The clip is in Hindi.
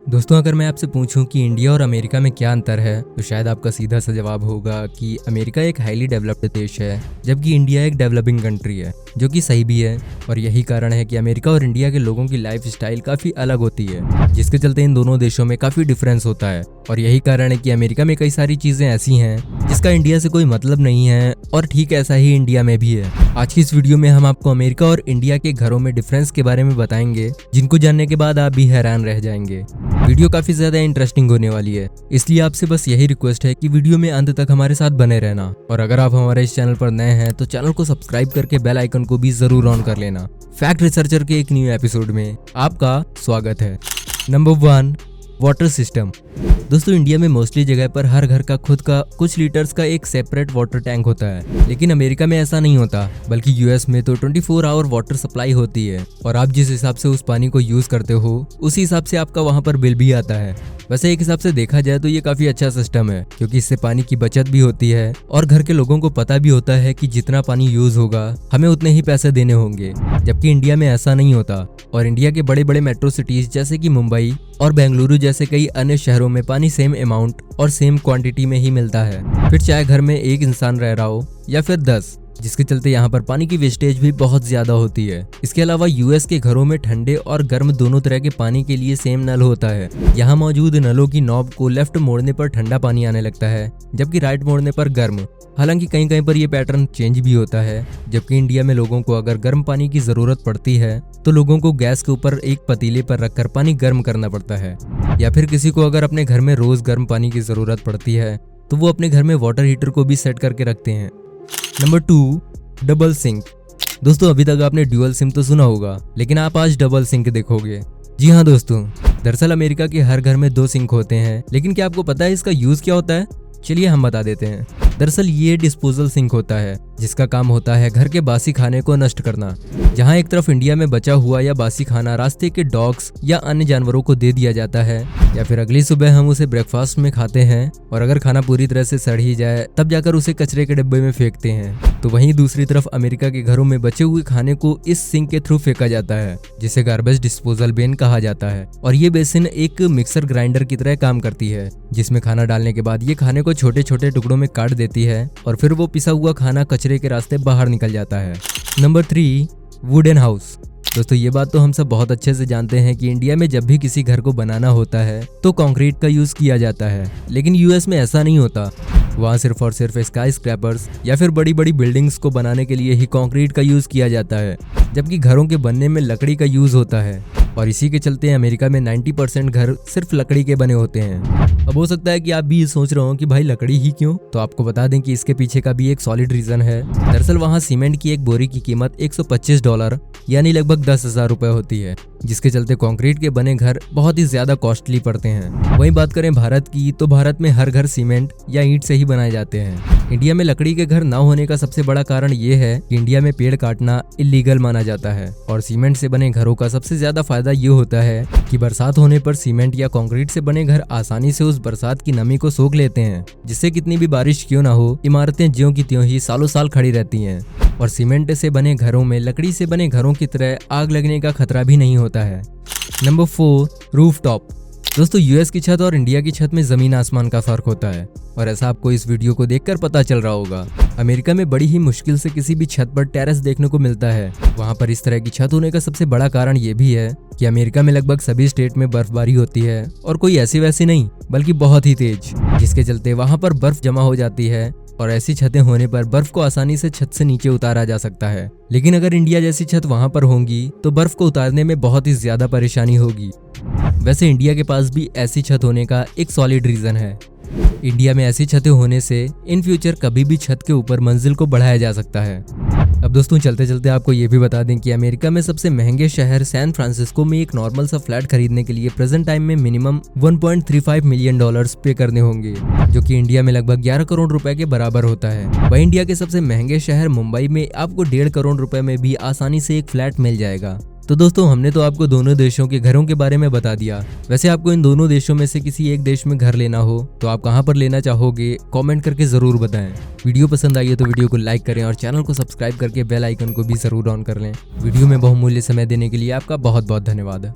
दोस्तों, अगर मैं आपसे पूछूं कि इंडिया और अमेरिका में क्या अंतर है तो शायद आपका सीधा सा जवाब होगा कि अमेरिका एक हाईली डेवलप्ड देश है जबकि इंडिया एक डेवलपिंग कंट्री है, जो कि सही भी है। और यही कारण है कि अमेरिका और इंडिया के लोगों की लाइफ स्टाइल काफ़ी अलग होती है, जिसके चलते इन दोनों देशों में काफ़ी डिफरेंस होता है। और यही कारण है कि अमेरिका में कई सारी चीज़ें ऐसी हैं जिसका इंडिया से कोई मतलब नहीं है, और ठीक ऐसा ही इंडिया में भी है। आज की इस वीडियो में हम आपको अमेरिका और इंडिया के घरों में डिफरेंस के बारे में बताएंगे, जिनको जानने के बाद आप भी हैरान रह जाएंगे। वीडियो काफी ज्यादा इंटरेस्टिंग होने वाली है, इसलिए आपसे बस यही रिक्वेस्ट है कि वीडियो में अंत तक हमारे साथ बने रहना। और अगर आप हमारे इस चैनल पर नए हैं तो चैनल को सब्सक्राइब करके बेल आइकन को भी जरूर ऑन कर लेना। फैक्ट रिसर्चर के एक न्यू एपिसोड में आपका स्वागत है। Number 1, water system. दोस्तों, इंडिया में मोस्टली जगह पर हर घर का खुद का कुछ लीटर्स का एक सेपरेट वाटर टैंक होता है, लेकिन अमेरिका में ऐसा नहीं होता, बल्कि यूएस में तो 24 आवर वाटर सप्लाई होती है। और आप जिस हिसाब से उस पानी को यूज करते हो उसी हिसाब से आपका वहाँ पर बिल भी आता है। वैसे एक हिसाब से देखा जाए तो ये काफी अच्छा सिस्टम है, क्योंकि इससे पानी की बचत भी होती है और घर के लोगों को पता भी होता है कि जितना पानी यूज होगा हमें उतने ही पैसे देने होंगे, जबकि इंडिया में ऐसा नहीं होता। और इंडिया के बड़े बड़े मेट्रो सिटीज जैसे कि मुंबई और बेंगलुरु जैसे कई अन्य शहरों में पानी सेम अमाउंट और सेम क्वांटिटी में ही मिलता है, फिर चाहे घर में एक इंसान रह रहा हो या फिर 10, जिसके चलते यहाँ पर पानी की वेस्टेज भी बहुत ज्यादा होती है। इसके अलावा यूएस के घरों में ठंडे और गर्म दोनों तरह के पानी के लिए सेम नल होता है। यहाँ मौजूद नलों की नॉब को लेफ्ट मोड़ने पर ठंडा पानी आने लगता है, जबकि राइट मोड़ने पर गर्म। हालांकि कहीं कहीं पर यह पैटर्न चेंज भी होता है। जबकि इंडिया में लोगों को अगर गर्म पानी की जरूरत पड़ती है तो लोगों को गैस के ऊपर एक पतीले पर रखकर पानी गर्म करना पड़ता है, या फिर किसी को अगर अपने घर में रोज गर्म पानी की जरूरत पड़ती है तो वो अपने घर में वाटर हीटर को भी सेट करके रखते हैं। Number 2, double sink. दोस्तों, अभी तक आपने ड्यूअल सिंक तो सुना होगा, लेकिन आप आज डबल सिंक देखोगे। जी हाँ दोस्तों, दरअसल अमेरिका के हर घर में 2 सिंक होते हैं, लेकिन क्या आपको पता है इसका यूज क्या होता है? चलिए हम बता देते हैं। दरअसल ये डिस्पोजल सिंक होता है, जिसका काम होता है घर के बासी खाने को नष्ट करना। जहाँ एक तरफ इंडिया में बचा हुआ या बासी खाना रास्ते के डॉग्स या अन्य जानवरों को दे दिया जाता है, या फिर अगली सुबह हम उसे ब्रेकफास्ट में खाते हैं, और अगर खाना पूरी तरह से सड़ ही जाए तब जाकर उसे कचरे के डिब्बे में फेंकते हैं, तो वहीं दूसरी तरफ अमेरिका के घरों में बचे हुए खाने को इस सिंक के थ्रू फेंका जाता है, जिसे गार्बेज डिस्पोजल बिन कहा जाता है। और ये बेसिन एक मिक्सर ग्राइंडर की तरह काम करती है, जिसमें खाना डालने के बाद ये खाने को छोटे छोटे टुकड़ों में काट देती है, और फिर वो पिसा हुआ खाना कचरे के रास्ते बाहर निकल जाता है। Number 3, wooden house. दोस्तों, ये बात तो हम सब बहुत अच्छे से जानते हैं कि इंडिया में जब भी किसी घर को बनाना होता है तो कंक्रीट का यूज किया जाता है, लेकिन यूएस में ऐसा नहीं होता। वहाँ सिर्फ और सिर्फ स्काई स्क्रैपर्स या फिर बड़ी बड़ी बिल्डिंग्स को बनाने के लिए ही कंक्रीट का यूज किया जाता है, जबकि घरों के बनने में लकड़ी का यूज होता है। और इसी के चलते अमेरिका में 90% घर सिर्फ लकड़ी के बने होते हैं। अब हो सकता है कि आप भी सोच रहे हो कि भाई लकड़ी ही क्यों, तो आपको बता दें कि इसके पीछे का भी एक सॉलिड रीजन है। दरअसल वहाँ सीमेंट की एक बोरी की कीमत $125 यानी लगभग 10,000 रुपए होती है, जिसके चलते कंक्रीट के बने घर बहुत ही ज्यादा कॉस्टली पड़ते हैं। वहीं बात करें भारत की, तो भारत में हर घर सीमेंट या ईंट से ही बनाए जाते हैं। इंडिया में लकड़ी के घर न होने का सबसे बड़ा कारण ये है कि इंडिया में पेड़ काटना इलीगल माना जाता है, और सीमेंट से बने घरों का सबसे ज्यादा फायदा ये होता है कि बरसात होने पर सीमेंट या कंक्रीट से बने घर आसानी से उस बरसात की नमी को सोख लेते हैं, जिससे कितनी भी बारिश क्यों ना हो, इमारतें ज्यों की त्यों ही सालों साल खड़ी रहती हैं। और सीमेंट से बने घरों में लकड़ी से बने घरों की तरह आग लगने का खतरा भी नहीं होता है। Number 4, rooftop. दोस्तों, यूएस की छत और इंडिया की छत में जमीन आसमान का फर्क होता है, और ऐसा आपको इस वीडियो को देखकर पता चल रहा होगा। अमेरिका में बड़ी ही मुश्किल से किसी भी छत पर टेरेस देखने को मिलता है। वहाँ पर इस तरह की छत होने का सबसे बड़ा कारण ये भी है कि अमेरिका में लगभग सभी स्टेट में बर्फबारी होती है, और कोई ऐसी वैसी नहीं बल्कि बहुत ही तेज, जिसके चलते वहाँ पर बर्फ जमा हो जाती है, और ऐसी छतें होने पर बर्फ को आसानी से छत से नीचे उतारा जा सकता है। लेकिन अगर इंडिया जैसी छत वहाँ पर होंगी तो बर्फ को उतारने में बहुत ही ज्यादा परेशानी होगी। वैसे इंडिया के पास भी ऐसी छत होने का एक सॉलिड रीजन है। इंडिया में ऐसी छतें होने से इन फ्यूचर कभी भी छत के ऊपर मंजिल को बढ़ाया जा सकता है। अब दोस्तों, चलते चलते आपको ये भी बता दें कि अमेरिका में सबसे महंगे शहर सैन फ्रांसिस्को में एक नॉर्मल सा फ्लैट खरीदने के लिए प्रेजेंट टाइम में मिनिमम $1.35 मिलियन पे करने होंगे, जो कि इंडिया में लगभग 11 करोड़ रुपए के बराबर होता है। वहीं इंडिया के सबसे महंगे शहर मुंबई में आपको 1.5 करोड़ रुपए में भी आसानी से एक फ्लैट मिल जाएगा। तो दोस्तों, हमने तो आपको दोनों देशों के घरों के बारे में बता दिया। वैसे आपको इन दोनों देशों में से किसी एक देश में घर लेना हो तो आप कहां पर लेना चाहोगे, कमेंट करके जरूर बताएं। वीडियो पसंद आई है तो वीडियो को लाइक करें और चैनल को सब्सक्राइब करके बेल आइकन को भी जरूर ऑन कर लें। वीडियो में बहुमूल्य समय देने के लिए आपका बहुत बहुत धन्यवाद।